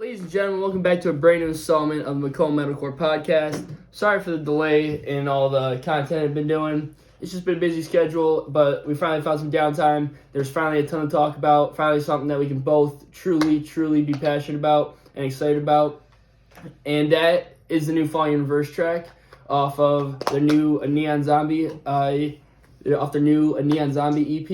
Ladies and gentlemen, welcome back to a brand new installment of the MACOMBMETALCORE podcast. Sorry for the delay in all the content I've been doing. It's just been a busy schedule, but we finally found some downtime. There's finally a ton to talk about, finally something that we can both truly be passionate about and excited about. And that is the new Falling in Reverse track off of the new Neon Zombie, Neon Zombie EP.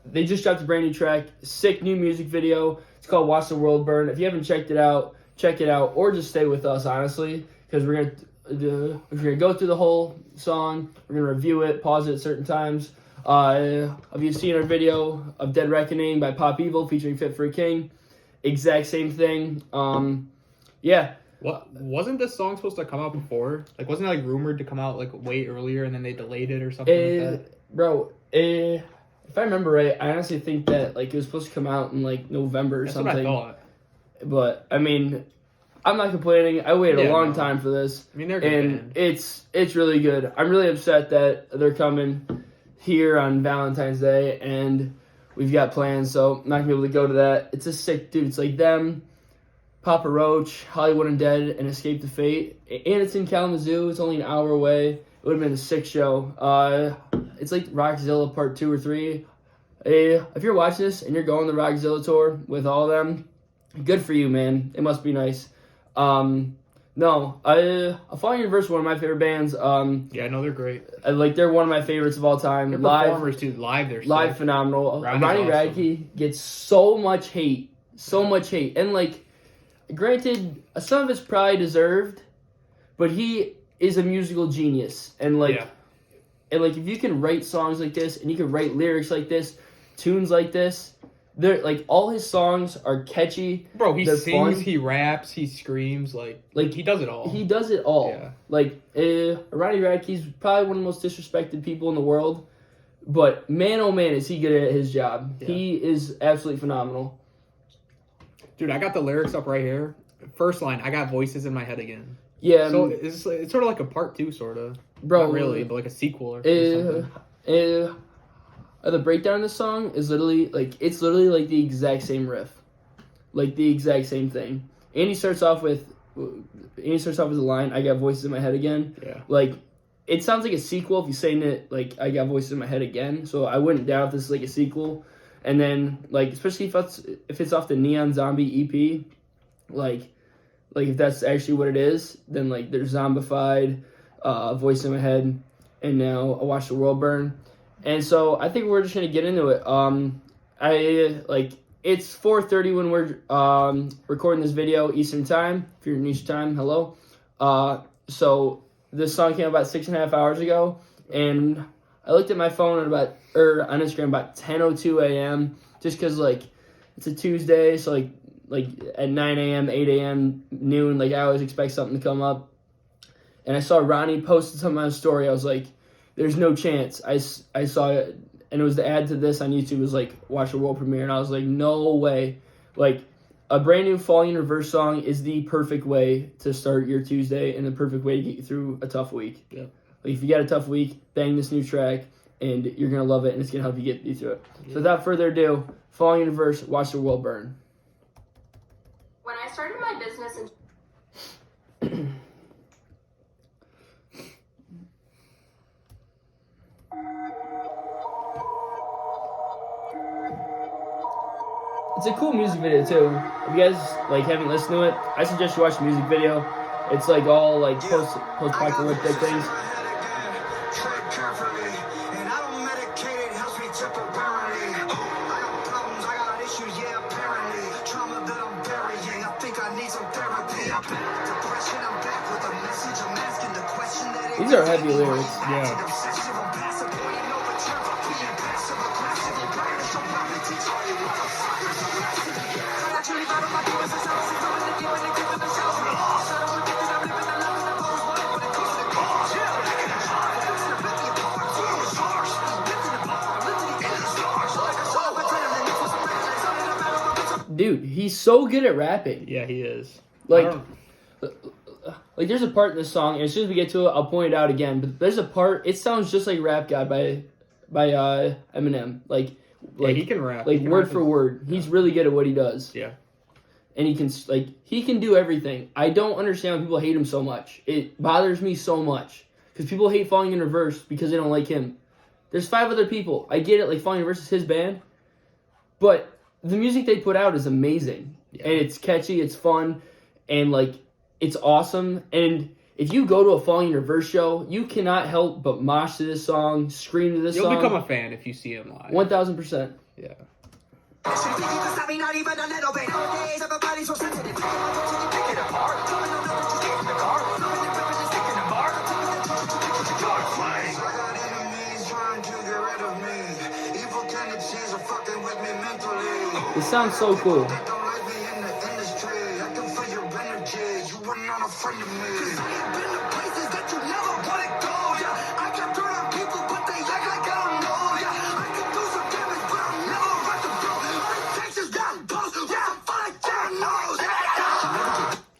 They just dropped a brand new track, sick new music video. It's called Watch the World Burn. If you haven't checked it out, check it out, or just stay with us, honestly, because we're gonna go through the whole song. We're gonna review it, pause it at certain times. Have you seen our video of Dead Reckoning by Pop Evil featuring Fit for a King? Exact same thing. Yeah. What wasn't this song supposed to come out before? Like, wasn't it like rumored to come out like way earlier and then they delayed it or something like that? Bro, if I remember right, I honestly think that like it was supposed to come out in like November or That's something. what I thought. But I mean, I'm not complaining. I waited a long time for this. I mean, they're good, and it's really good. I'm really upset that they're coming here on Valentine's Day, and we've got plans, so I'm not gonna be able to go to that. It's a sick dude. It's like them, Papa Roach, Hollywood Undead, and Escape the Fate, and it's in Kalamazoo. It's only an hour away. It would have been a sick show. It's like Rockzilla Part 2 or 3. If you're watching this and you're going the Rockzilla tour with all of them, good for you, man. It must be nice. Falling in Reverse is one of my favorite bands. Yeah, I know they're great. They're one of my favorites of all time. Their Live performers too. Live, they're live sick. phenomenal. Ronnie Ronnie awesome. Radke gets so much hate, and like, granted, some of it's probably deserved, but he is a musical genius, and like. Yeah. And like, if you can write songs like this, and you can write lyrics like this, tunes like this, they're like, all his songs are catchy. Bro, he they're sings, fun. he raps, he screams, like he does it all. He does it all. Yeah. Like, Ronnie Radke's probably one of the most disrespected people in the world, but man, oh man, is he good at his job. Yeah. He is absolutely phenomenal. Dude, I got the lyrics up right here. First line, I got voices in my head again. Yeah. So it's sort of like a part 2, sort of. Bro, Not really, but like a sequel or something. The breakdown of the song is literally like the exact same riff, like the exact same thing. And he starts off with a line, "I got voices in my head again." Yeah. Like, it sounds like a sequel if he's saying it like, "I got voices in my head again." So I wouldn't doubt if this is like a sequel. And then like, especially if it's off the Neon Zombie EP, like if that's actually what it is, then like there's Zombified, Voice in my head, and now I Watch the World Burn. And so I think we're just gonna get into it. It's 4:30 when we're recording this video Eastern time. If you're in Eastern time, hello. So this song came about 6.5 hours ago, and I looked at my phone on Instagram about 10:02 a.m. just because like it's a Tuesday, so like at 9 a.m., 8 a.m., noon, like I always expect something to come up. And I saw Ronnie posted something on his story. I was like, there's no chance. I saw it, and it was the ad to this on YouTube. It was like, watch the world premiere. And I was like, no way. Like, a brand new Falling in Reverse song is the perfect way to start your Tuesday and the perfect way to get you through a tough week. Yeah. Like, if you got a tough week, bang this new track, and you're going to love it, and it's going to help you get you through it. Yeah. So without further ado, Falling in Reverse, Watch the World Burn. When I started my business in It's a cool music video too. If you guys like haven't listened to it, I suggest you watch the music video. It's like all like post-apocalyptic things. These are heavy lyrics. Yeah. Dude, he's so good at rapping. Yeah, he is. Like there's a part in this song, and as soon as we get to it, I'll point it out again. But there's a part, it sounds just like Rap God by Eminem. Like he can rap. Like He can word rap for word. He's really good at what he does. Yeah. and he can do everything. I don't understand why people hate him so much. It bothers me so much because people hate Falling in Reverse because they don't like him. There's 5 other people. I get it, like Falling in Reverse is his band, but the music they put out is amazing, and it's catchy, it's fun, and like it's awesome. And if you go to a Falling in Reverse show, you cannot help but mosh to this song, scream to this song. You'll become a fan if you see him live. 1,000%. Yeah. It sounds so cool.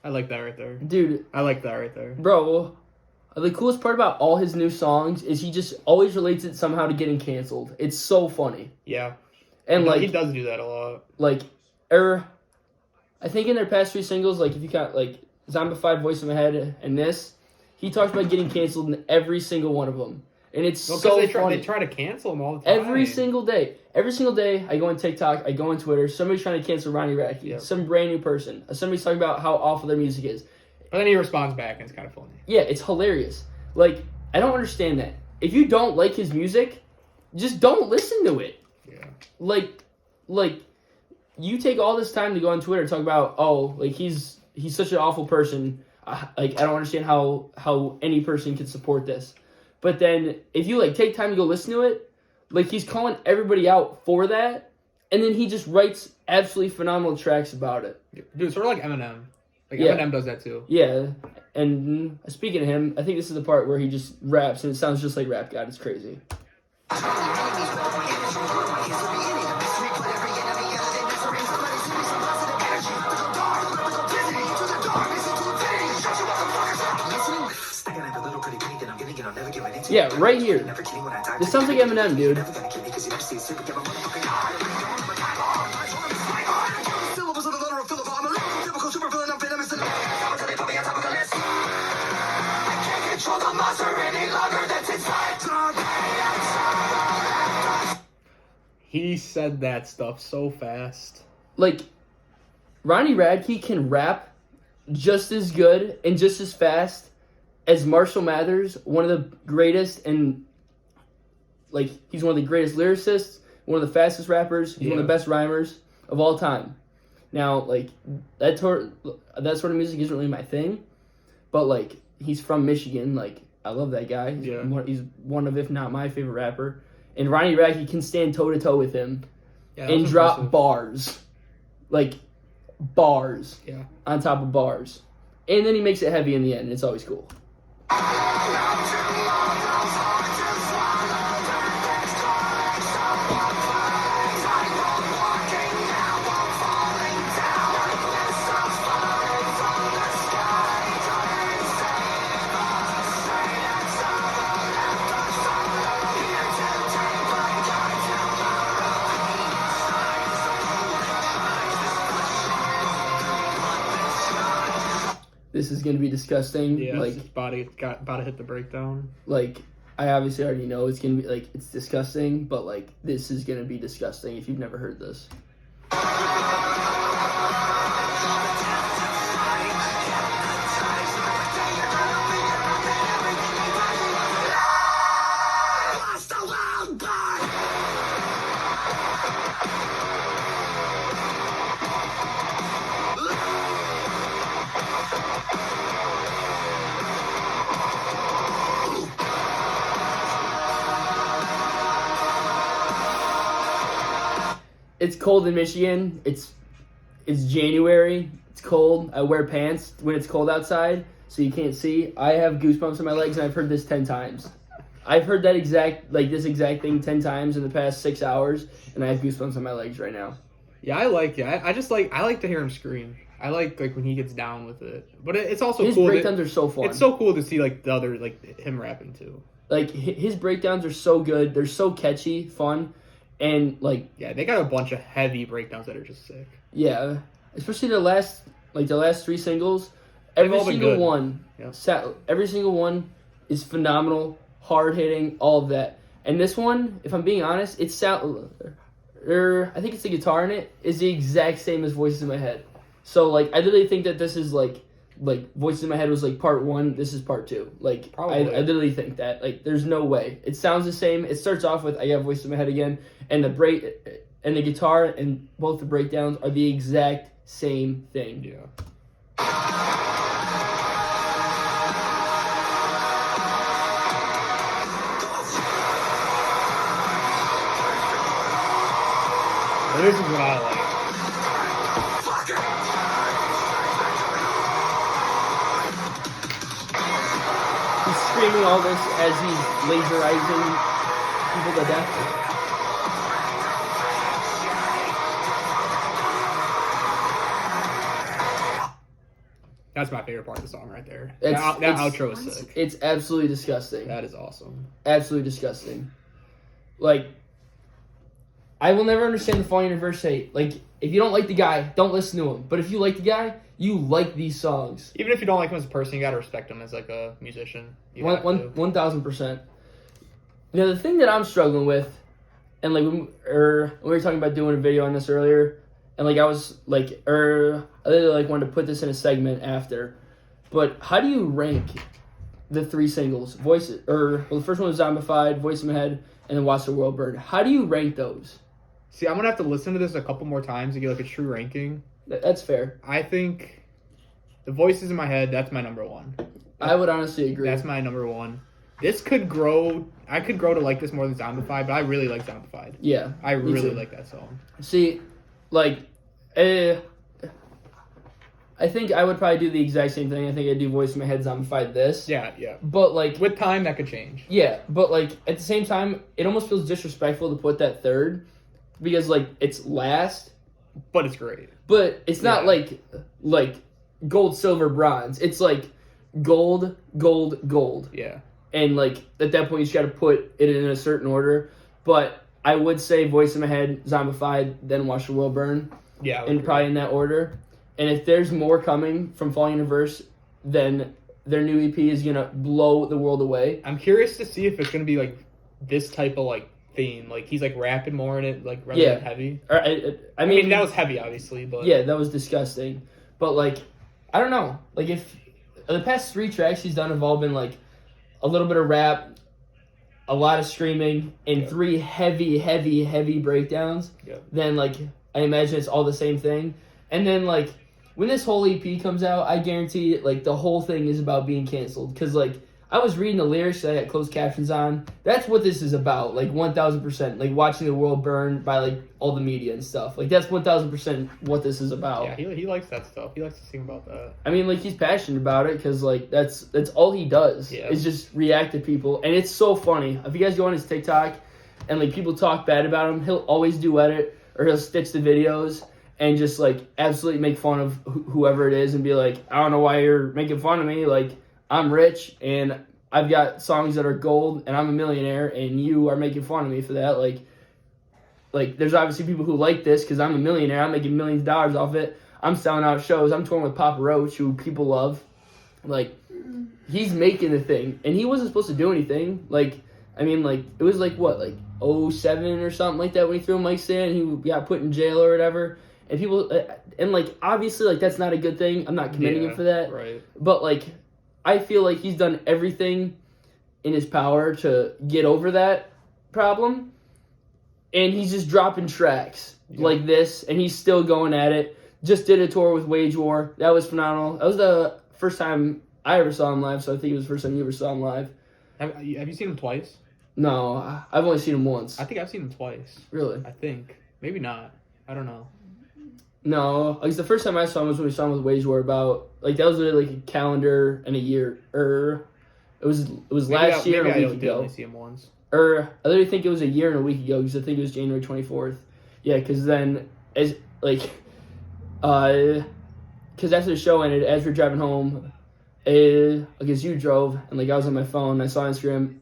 I like that right there. Dude. I like that right there. Bro, the coolest part about all his new songs is he just always relates it somehow to getting canceled. It's so funny. Yeah. And he does do that a lot. Like, I think in their past 3 singles, like if you count like Zombified, Voice in My Head, and this, he talks about getting canceled in every single one of them. And it's so funny. They try to cancel him all the time. Every single day. Every single day, I go on TikTok, I go on Twitter, somebody's trying to cancel Ronnie Radke. Yep. Some brand new person. Somebody's talking about how awful their music is. But then he responds back, and it's kind of funny. Yeah, it's hilarious. Like, I don't understand that. If you don't like his music, just don't listen to it. Yeah. Like, you take all this time to go on Twitter and talk about, oh, like, he's such an awful person. Like, I don't understand how any person can support this. But then, if you, like, take time to go listen to it, like, he's calling everybody out for that, and then he just writes absolutely phenomenal tracks about it. Dude, sort of like Eminem. Like, Yeah. Eminem does that, too. Yeah, and speaking of him, I think this is the part where he just raps, and it sounds just like Rap God. It's crazy. Yeah, right here. This sounds like Eminem, dude. He said that stuff so fast. Like, Ronnie Radke can rap just as good and just as fast as Marshall Mathers, one of the greatest, and like he's one of the greatest lyricists, one of the fastest rappers, he's one of the best rhymers of all time. Now, like that sort of music isn't really my thing, but like he's from Michigan, like I love that guy. He's one of, if not my favorite rapper, and Ronnie Radke can stand toe to toe with him and drop bars, like bars, on top of bars, and then he makes it heavy in the end, and it's always cool. This is gonna be disgusting. Yeah, like his body about to hit the breakdown. Like I obviously already know it's gonna be like it's disgusting, but like this is gonna be disgusting if you've never heard this. It's cold in Michigan. It's January. It's cold. I wear pants when it's cold outside, so you can't see. I have goosebumps on my legs, and I've heard this 10 times. I've heard this exact thing 10 times in the past 6 hours, and I have goosebumps on my legs right now. Yeah, I like it. I like to hear him scream. I like when he gets down with it. But it's also his cool. His breakdowns are so fun. It's so cool to see like the other him rapping too. Like his breakdowns are so good. They're so catchy, fun, and like they got a bunch of heavy breakdowns that are just sick. Yeah, especially the last 3 singles, They've every all been single good. one, Yeah. every single one is phenomenal, hard hitting, all of that. And this one, if I'm being honest, I think it's the guitar in it is the exact same as Voices in My Head. So like, I literally think that this is like Voices in My Head was like part 1. This is part 2. Like, Probably. I literally think that. Like, there's no way. It sounds the same. It starts off with I got Voices in My Head again, and the guitar and both the breakdowns are the exact same thing. Yeah. This is what I like. He's screaming all this as he's laserizing people to death. That's my favorite part of the song right there. It's- That it's- outro is sick. It's absolutely disgusting. That is awesome. Absolutely disgusting. Like, I will never understand the Falling Universe hate. Like, if you don't like the guy, don't listen to him. But if you like the guy, you like these songs. Even if you don't like him as a person, you gotta respect him as like a musician. You have to. 1,000%. Now, the thing that I'm struggling with, and like when we were talking about doing a video on this earlier, and like I was like, I really like wanted to put this in a segment after, but how do you rank the 3 singles? Voices, the first one was Zombified, Voice in My Head, and then Watch the World Burn. How do you rank those? See, I'm gonna have to listen to this a couple more times to get like a true ranking. That's fair. I think the Voices in My Head, that's my number 1. I would honestly agree. That's my number 1. This could grow. I could grow to like this more than Zombified, but I really like Zombified. Yeah, I me really too. like that song. See, like, I think I would probably do the exact same thing. I think I'd do Voice in My Head, Zombified this. Yeah. But like, With time, that could change. yeah, but like at the same time, it almost feels disrespectful to put that third because like it's last, But it's great. but it's not Yeah. like gold, silver, bronze. It's like gold, gold, gold. Yeah. And like at that point, you just got to put it in a certain order. But I would say Voice in My Head, Zombified, then Watch the World Burn, Yeah. I would and agree. probably in that order. And if there's more coming from Falling Universe, then their new EP is gonna blow the world away. I'm curious to see if it's gonna be like this type of like theme. Like he's like rapping more in it, like rather than heavy. Or, I mean, that was heavy, obviously, but yeah, that was disgusting. But like, I don't know. Like if the past 3 tracks he's done have all been like a little bit of rap, a lot of screaming, and 3 heavy breakdowns. Yeah. Then like I imagine it's all the same thing. And then like when this whole EP comes out, I guarantee like the whole thing is about being canceled. Because like I was reading the lyrics, I got closed captions on. That's what this is about, like 1,000%. Like watching the world burn by like all the media and stuff. Like that's 1,000% what this is about. yeah, he likes that stuff. He likes to sing about that. I mean, like he's passionate about it because like that's all he does is just react to people, and it's so funny. If you guys go on his TikTok and like people talk bad about him, he'll always duet it or he'll stitch the videos and just like absolutely make fun of whoever it is and be like, I don't know why you're making fun of me. Like I'm rich and I've got songs that are gold and I'm a millionaire and you are making fun of me for that. Like there's obviously people who like this because I'm a millionaire. I'm making millions of dollars off it. I'm selling out shows. I'm touring with Papa Roach, who people love. Like, he's making the thing. And he wasn't supposed to do anything. Like, I mean, like, it was like, what, like 07 or something like that when he threw a mic stand and he got put in jail or whatever. And people, and like, obviously, like, that's not a good thing. I'm not commending him for that. Right. But, like, I feel like he's done everything in his power to get over that problem. And he's just dropping tracks like this, and he's still going at it. Just did a tour with Wage War. That was phenomenal. That was the first time I ever saw him live, so I think it was the first time you ever saw him live. Have you seen him twice? No, I've only seen him once. I think I've seen him twice. Really? I think. Maybe not. I don't know. No, like the first time I saw him was when we saw him with Wage War about, like, that was literally like a calendar and a year. It was last year and a week ago. I only see him once. I literally think it was a year and a week ago because I think it was January 24th. Yeah, because then, because after the show ended, as we were driving home, because you drove, and like I was on my phone, I saw Instagram,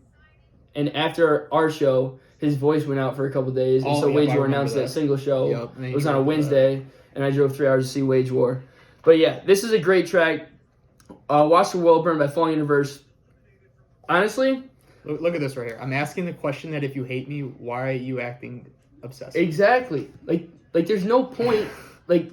and after our show, his voice went out for a couple days, and so Wage War announced that single show. Yep, it was on a Wednesday, and I drove 3 hours to see Wage War. But yeah, this is a great track. Watch the World Burn by Falling Universe. Honestly, Look at this right here. I'm asking the question that if you hate me, why are you acting obsessed? exactly. Like there's no point. Like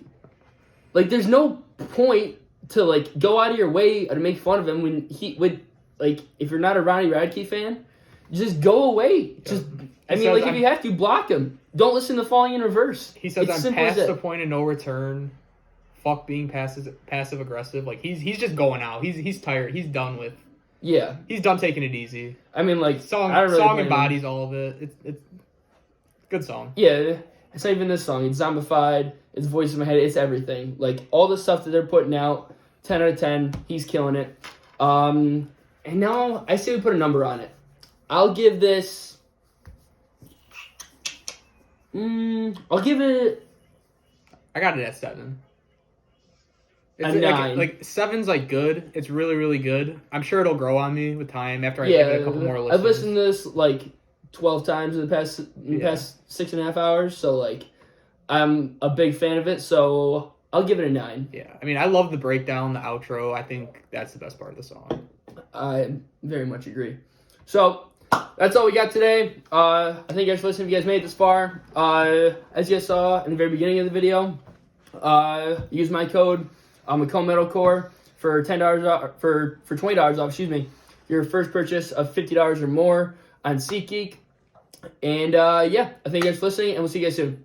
there's no point to like go out of your way to make fun of him when he would like if you're not a Ronnie Radke fan, just go away. Just I mean, like if you have to block him, don't listen to Falling in Reverse. He says It's I'm simple as past that. the point of no return. Fuck being passive aggressive. Like he's just going out. He's tired. He's done with. Yeah, He's done taking it easy. I mean, like Song I don't really blame him. embodies all of it. It's good song. Yeah, it's not even this song. It's zombified. It's voice in my head. It's everything. Like all the stuff that they're putting out. 10 out of 10. He's killing it. And now I say we put a number on it. I'll give this. I'll give it I got it at 7. A It's 9. like 7's like good. It's really really good. I'm sure it'll grow on me with time after I give it a couple more listens. I've listened to this like 12 times in the past 6.5 hours. So like, I'm a big fan of it. So I'll give it a 9. Yeah, I mean I love the breakdown, the outro. I think that's the best part of the song. I very much agree. So that's all we got today. I thank you guys for listening. If you guys made it this far, as you guys saw in the very beginning of the video, use my code MACOMBMETALCORE for $10 off, for $20 off. Excuse me, your first purchase of $50 or more on SeatGeek. And yeah, I thank you guys for listening, and we'll see you guys soon.